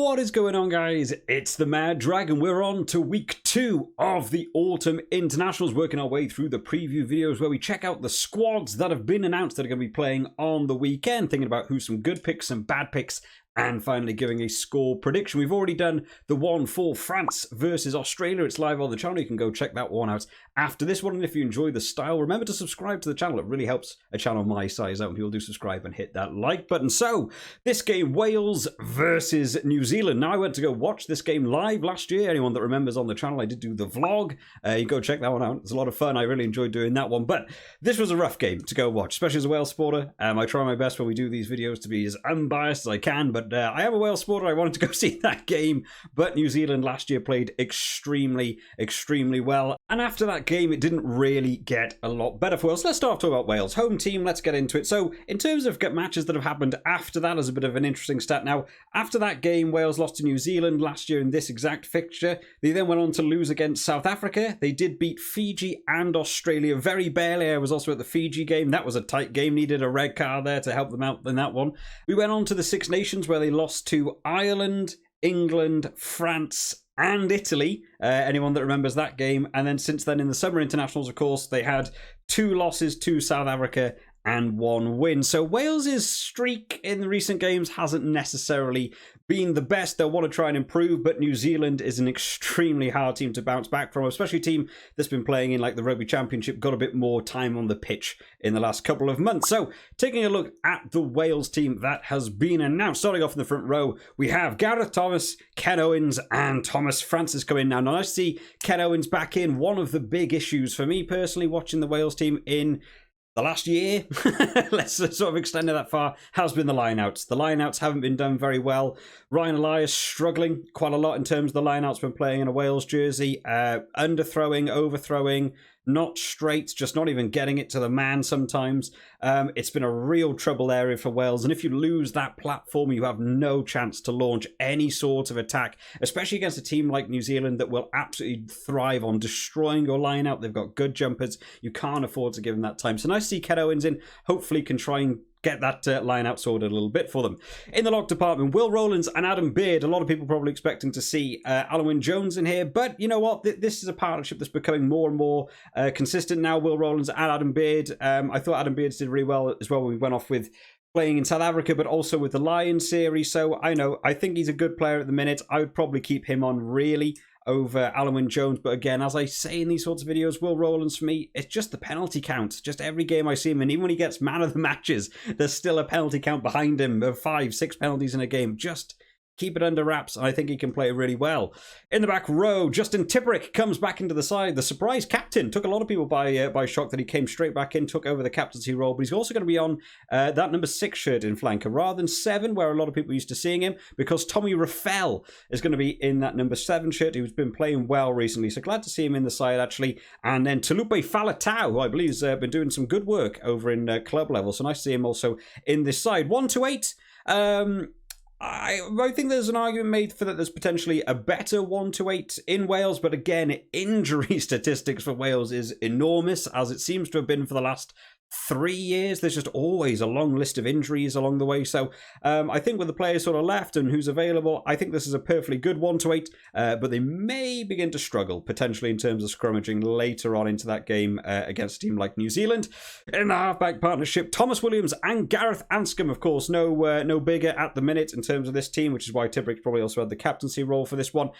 What is going on, guys? It's the Mad Dragon. We're on to week 2 of the Autumn Internationals, working our way through the preview videos where we check out the squads that have been announced that are going to be playing on the weekend, thinking about who's some good picks, some bad picks, and finally giving a score prediction. We've already done the one for France versus Australia. It's live on the channel. You can go check that one out after this one. And if you enjoy the style, remember to subscribe to the channel. It really helps a channel my size out when people do subscribe and hit that like button. So, this game, Wales versus New Zealand. Now, I went to go watch this game live last year. Anyone that remembers on the channel, I did do the vlog. You go check that one out. It's a lot of fun. I really enjoyed doing that one. But this was a rough game to go watch, especially as a Wales supporter. I try my best when we do these videos to be as unbiased as I can, but I am a Wales supporter. I wanted to go see that game, but New Zealand last year played extremely well, and after that game it didn't really get a lot better for Wales. Let's start talking about Wales home team. Let's get into it. So in terms of matches that have happened after that, as a bit of an interesting stat now, after that game Wales lost to New Zealand last year in this exact fixture. They then went on to lose against South Africa. They did beat Fiji and Australia very barely. I was also at the Fiji game. That was a tight game, needed a red card there to help them out in that one. We went on to the Six Nations where they lost to Ireland, England, France, and Italy. Anyone that remembers that game. And then since then in the Summer Internationals, of course, they had 2 losses to South Africa and 1 win. So Wales's streak in the recent games hasn't necessarily been the best. They'll want to try and improve, but New Zealand is an extremely hard team to bounce back from, especially a team that's been playing in like the Rugby Championship, got a bit more time on the pitch in the last couple of months. So taking a look at the Wales team that has been announced, starting off in the front row, we have Gareth Thomas, Ken Owens, and Thomas Francis come in now. Now, I see Ken Owens back in. One of the big issues for me personally watching the Wales team in the last year, let's sort of extend it that far, has been the lineouts. The lineouts haven't been done very well. Ryan Elias struggling quite a lot in terms of the lineouts when playing in a Wales jersey. Underthrowing, overthrowing, not straight, just not even getting it to the man sometimes. It's been a real trouble area for Wales, and if you lose that platform, you have no chance to launch any sort of attack, especially against a team like New Zealand that will absolutely thrive on destroying your lineout. They've got good jumpers. You can't afford to give them that time. So nice to see Ken Owens in. Hopefully can try and get that line out sorted a little bit for them. In the lock department, Will Rowlands and Adam Beard. A lot of people probably expecting to see Alan Wynne-Jones in here, but you know what? This is a partnership that's becoming more and more consistent now. Will Rowlands and Adam Beard. I thought Adam Beard did really well as well when we went off with playing in South Africa, but also with the Lions series. So I think he's a good player at the minute. I would probably keep him on really over Alan Wynne-Jones. But again, as I say in these sorts of videos, Will Rowlands for me, it's just the penalty count. Just every game I see him, and even when he gets man of the matches, there's still a penalty count behind him of 5-6 penalties in a game. Just keep it under wraps, and I think he can play really well. In the back row, Justin Tipperick comes back into the side. The surprise captain took a lot of people by shock that he came straight back in, took over the captaincy role, but he's also going to be on that number 6 shirt in flanker rather than 7, where a lot of people are used to seeing him, because Tommy Raffel is going to be in that number 7 shirt. He's been playing well recently, so glad to see him in the side actually. And then Talupe Faletau, who I believe has been doing some good work over in club level, so nice to see him also in this side. 1 to 8. I think there's an argument made for that there's potentially a better 1 to 8 in Wales, but again, injury statistics for Wales is enormous, as it seems to have been for the last 3 years. There's just always a long list of injuries along the way. So I think with the players sort of left and who's available, I think this is a perfectly good 1 to 8, but they may begin to struggle potentially in terms of scrummaging later on into that game against a team like New Zealand. In the halfback partnership, Thomas Williams and Gareth Anscombe, of course, no bigger at the minute in terms of this team, which is why Tipperick probably also had the captaincy role for this one.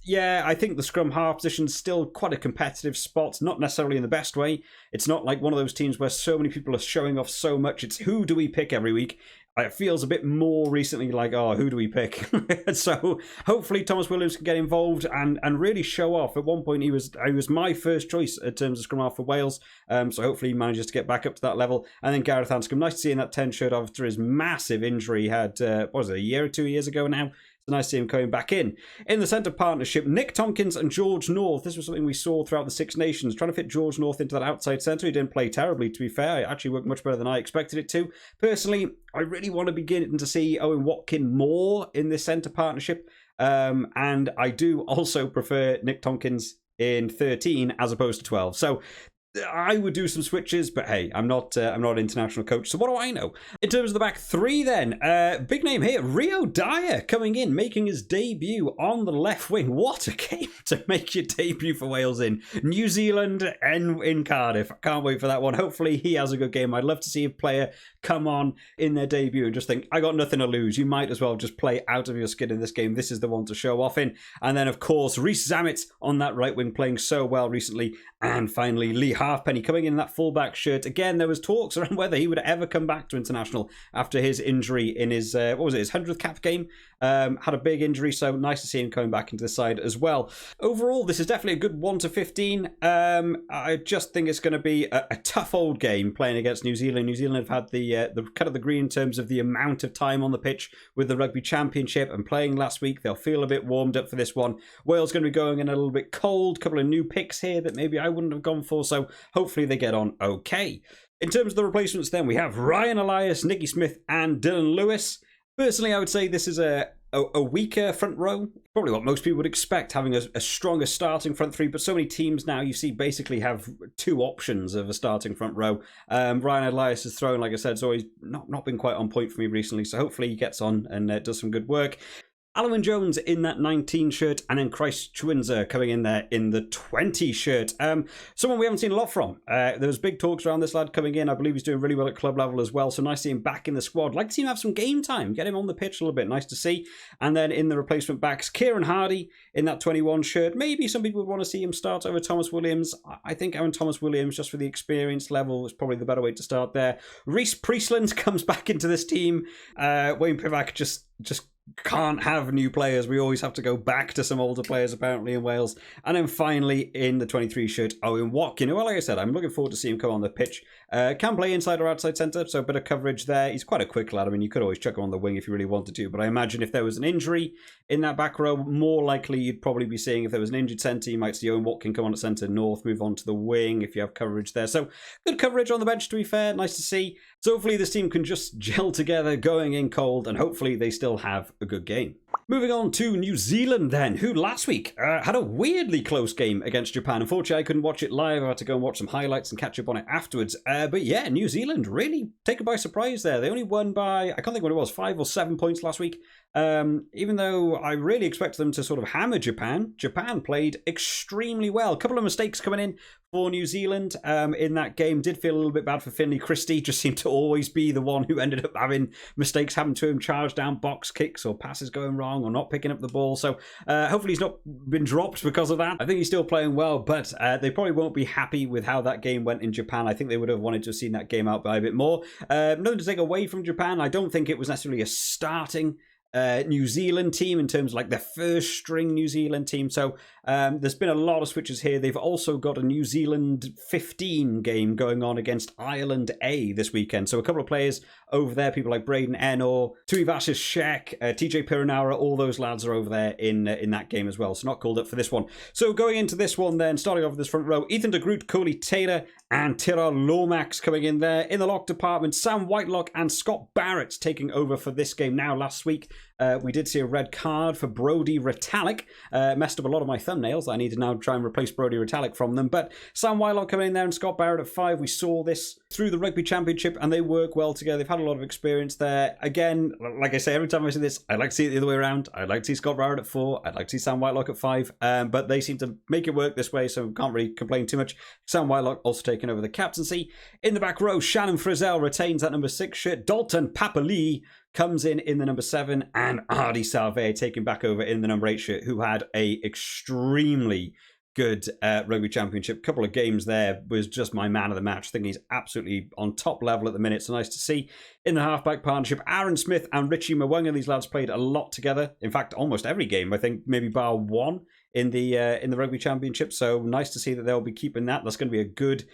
Yeah, I think the scrum half position is still quite a competitive spot, not necessarily in the best way. It's not like one of those teams where so many people are showing off so much. It's who do we pick every week. It feels a bit more recently like, oh, who do we pick? So hopefully Thomas Williams can get involved and really show off. At one point, he was my first choice in terms of scrum half for Wales. So hopefully he manages to get back up to that level. And then Gareth Anscombe, nice to see in that 10 shirt after his massive injury he had, what was it, a year or 2 years ago now? It's nice to see him coming back in. In the centre partnership, Nick Tompkins and George North. This was something we saw throughout the Six Nations, trying to fit George North into that outside centre. He didn't play terribly, to be fair. It actually worked much better than I expected it to. Personally, I really want to begin to see Owen Watkin more in this centre partnership. And I do also prefer Nick Tompkins in 13 as opposed to 12. So I would do some switches, but hey, I'm not an international coach, so what do I know? In terms of the back three then, big name here, Rio Dyer coming in, making his debut on the left wing. What a game to make your debut for Wales in New Zealand and in Cardiff. I can't wait for that one. Hopefully he has a good game. I'd love to see a player come on in their debut and just think, I got nothing to lose. You might as well just play out of your skin in this game. This is the one to show off in. And then, of course, Rhys Zammit on that right wing playing so well recently. And finally, Lee Halfpenny coming in that fullback shirt. Again, there was talks around whether he would ever come back to international after his injury in his, his 100th cap game. Had a big injury, so nice to see him coming back into the side as well. Overall, this is definitely a good 1-15. I just think it's going to be a tough old game playing against New Zealand. New Zealand have had the cut of the green in terms of the amount of time on the pitch with the Rugby Championship and playing last week. They'll feel a bit warmed up for this one. Wales going to be going in a little bit cold. Couple of new picks here that maybe I wouldn't have gone for, so hopefully they get on okay. In terms of the replacements then, we have Ryan Elias, Nicky Smith and Dylan Lewis. Personally, I would say this is a weaker front row. Probably what most people would expect, having a stronger starting front three, but so many teams now you see basically have two options of a starting front row. Ryan Elias has thrown, like I said, so he's not been quite on point for me recently, so hopefully he gets on and does some good work. Alwyn Jones in that 19 shirt, and then Christ Chwinzer coming in there in the 20 shirt. Someone we haven't seen a lot from. There was big talks around this lad coming in. I believe he's doing really well at club level as well, so nice to see him back in the squad. Like to see him have some game time, get him on the pitch a little bit, nice to see. And then in the replacement backs, Kieran Hardy in that 21 shirt. Maybe some people would want to see him start over Thomas Williams. I think Aaron Thomas Williams, just for the experience level, is probably the better way to start there. Reece Priestland comes back into this team. Wayne Pivac just can't have new players. We always have to go back to some older players apparently in Wales. And then finally in the 23 shirt, Owen Watkin. Well, like I said, I'm looking forward to seeing him come on the pitch. Can play inside or outside centre, so a bit of coverage there. He's quite a quick lad. I mean, you could always chuck him on the wing if you really wanted to, but I imagine if there was an injury in that back row, more likely you'd probably be seeing, if there was an injured centre, you might see Owen Watkin come on at centre north, move on to the wing if you have coverage there. So good coverage on the bench, to be fair. Nice to see. So hopefully this team can just gel together going in cold, and hopefully they still have a good game. Moving on to New Zealand then, who last week had a weirdly close game against Japan. Unfortunately, I couldn't watch it live. I had to go and watch some highlights and catch up on it afterwards. But yeah, New Zealand really taken by surprise there. They only won by, I can't think what it was, 5 or 7 points last week. Even though I really expected them to sort of hammer Japan, Japan played extremely well. A couple of mistakes coming in for New Zealand in that game. Did feel a little bit bad for Finlay Christie. Just seemed to always be the one who ended up having mistakes happen to him, charge down box kicks or passes going wrong or not picking up the ball. So hopefully he's not been dropped because of that. I think he's still playing well, but they probably won't be happy with how that game went in Japan. I think they would have wanted to have seen that game out by a bit more. Nothing to take away from Japan. I don't think it was necessarily a starting New Zealand team in terms of like their first string New Zealand team. So there's been a lot of switches here. They've also got a New Zealand 15 game going on against Ireland A this weekend. So a couple of players over there, people like Braden Ennor, Tuivasa Sheck, TJ Piranara, all those lads are over there in that game as well. So not called up for this one. So going into this one then, starting off with this front row, Ethan de Groot, Coley Taylor and Tira Lomax coming in there. In the lock department, Sam Whitelock and Scott Barrett taking over for this game. Now, last week, we did see a red card for Brodie Retallick. Messed up a lot of my thumbnails. I need to now try and replace Brodie Retallick from them. But Sam Whitelock coming in there and Scott Barrett at 5. We saw this through the Rugby Championship and they work well together. They've had a lot of experience there. Again, like I say, every time I see this, I'd like to see it the other way around. I'd like to see Scott Barrett at 4. I'd like to see Sam Whitelock at 5. But they seem to make it work this way, so can't really complain too much. Sam Whitelock also taking over the captaincy. In the back row, Shannon Frizzell retains that number 6 shirt. Dalton Papali comes in the number 7, and Ardy Salve taking back over in the number 8 shirt, who had a extremely good Rugby Championship. Couple of games there, was just my man of the match. I think he's absolutely on top level at the minute, so nice to see. In the halfback partnership, Aaron Smith and Richie Mwanga, these lads played a lot together. In fact, almost every game, I think, maybe bar one in the Rugby Championship, so nice to see that they'll be keeping that. That's going to be a good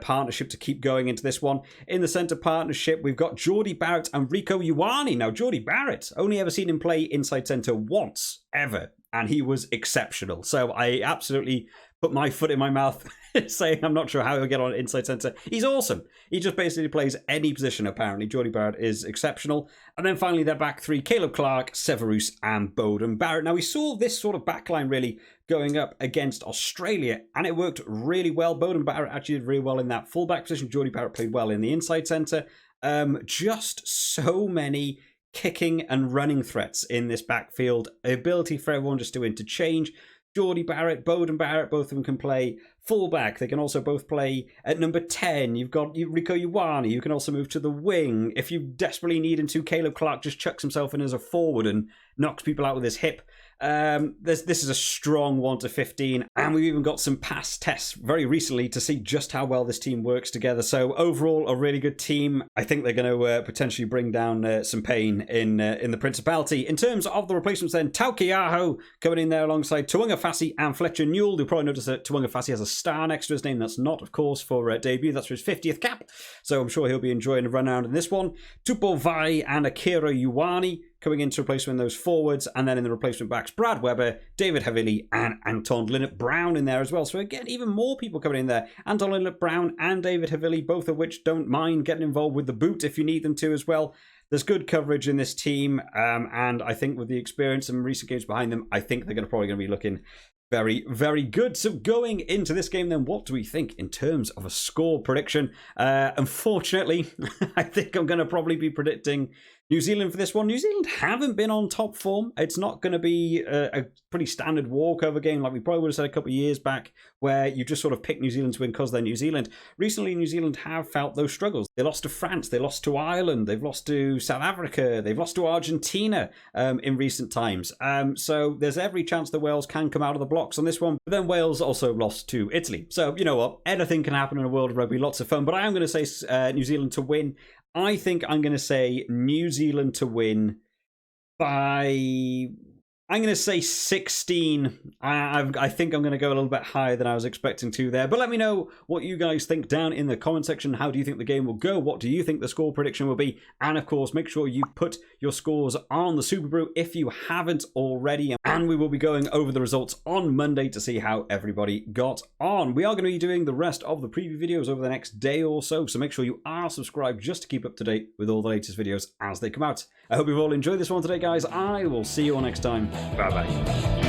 partnership to keep going into this one. In the centre partnership, we've got Geordie Barrett and Rico Ioane. Now, Geordie Barrett, only ever seen him play inside centre once, ever, and he was exceptional. So I absolutely put my foot in my mouth saying I'm not sure how he'll get on inside centre. He's awesome. He just basically plays any position, apparently. Jordie Barrett is exceptional. And then finally, their back three, Caleb Clark, Severus, and Beauden Barrett. Now, we saw this sort of backline really going up against Australia, and it worked really well. Beauden Barrett actually did really well in that fullback position. Jordie Barrett played well in the inside centre. Just so many kicking and running threats in this backfield. The ability for everyone just to interchange. Jordie Barrett, Beauden Barrett, both of them can play fullback. They can also both play at number 10. You've got Rico Ioane. You can also move to the wing. If you desperately need him to, Caleb Clark just chucks himself in as a forward and knocks people out with his hip. This is a strong 1-15, and we've even got some past tests very recently to see just how well this team works together. So overall, a really good team. I think they're going to potentially bring down some pain in the Principality. In terms of the replacements then, Tauki Aho coming in there alongside Tuanga Fassi and Fletcher Newell. You'll probably notice that Tuanga Fassi has a star next to his name. That's not, of course, for debut. That's for his 50th cap. So I'm sure he'll be enjoying a run around in this one. Tupo Vai and Akira Ioane coming in to replace him in those forwards, and then in the replacement backs, Brad Weber, David Havili, and Anton Linnett-Brown in there as well. So again, even more people coming in there. Anton Linnett-Brown and David Havili, both of which don't mind getting involved with the boot if you need them to as well. There's good coverage in this team, and I think with the experience and recent games behind them, I think they're probably going to be looking very, very good. So going into this game then, what do we think in terms of a score prediction? Unfortunately, I think I'm going to probably be predicting New Zealand for this one. New Zealand haven't been on top form. It's not going to be a pretty standard walkover game like we probably would have said a couple of years back, where you just sort of pick New Zealand to win because they're New Zealand. Recently, New Zealand have felt those struggles. They lost to France, they lost to Ireland, they've lost to South Africa, they've lost to Argentina in recent times. So there's every chance that Wales can come out of the blocks on this one. But then Wales also lost to Italy. So you know what? Anything can happen in a world of rugby. Lots of fun. But I am going to say New Zealand to win. I think I'm going to say New Zealand to win by... I'm going to say 16. I think I'm going to go a little bit higher than I was expecting to there. But let me know what you guys think down in the comment section. How do you think the game will go? What do you think the score prediction will be? And of course, make sure you put your scores on the Super Brew if you haven't already. And we will be going over the results on Monday to see how everybody got on. We are going to be doing the rest of the preview videos over the next day or so. So make sure you are subscribed just to keep up to date with all the latest videos as they come out. I hope you've all enjoyed this one today, guys. I will see you all next time. Bye-bye.